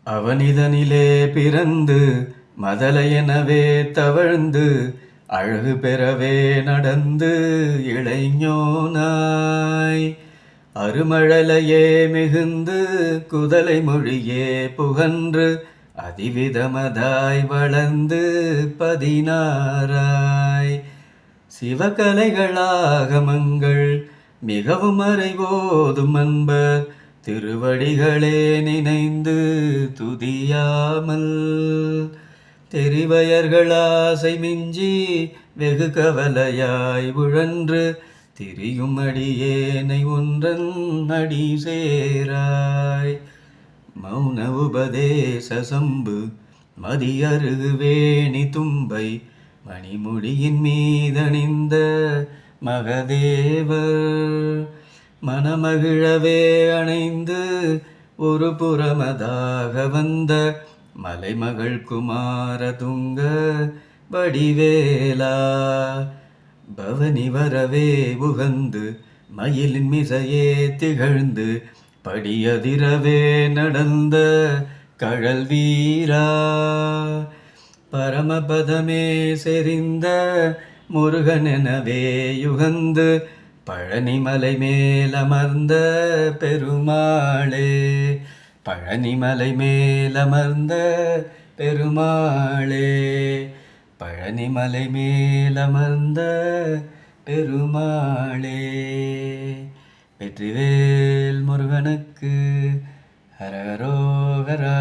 அவனிதனிலே பிறந்து மதலையெனவே தவழ்ந்து அழகு பெறவே நடந்து இளைஞனாய் அருமழலையே மிகுந்து குதலை மொழியே புகன்று அதிவிதமதாய் வளர்ந்து 16 சிவகலைகளாகமங்கள் மிகவும் அறிவோதும் அன்பர் திருவடிகளே நினைந்து துதியாமல் தெரிவயர்களாசை மிஞ்சி வெகு கவலையாய் உழன்று திரியும் அடியேனை ஒன்றன் அடி சேராய் மௌன உபதேச சம்பு மதியருகு வேணி தும்பை மணிமுடியின் மீதணிந்த மகதேவர் மனமகிழவே அணைந்து ஒரு புறமதாக வந்த மலைமகள் குமார துங்க வடிவேலா பவனி வரவே உகந்து மயிலின் மிசையே திகழ்ந்து படியதிரவே நடந்த கழல் வீரா பரமபதமே செறிந்த முருகனெனவே யுகந்து பழனிமலை மேலமர்ந்த பெருமாளே பழனிமலை மேலமர்ந்த பெருமாளே பழனிமலை மேலமர்ந்த பெருமாளே வெற்றிவேல் முருகனுக்கு ஹரஹரோகரா.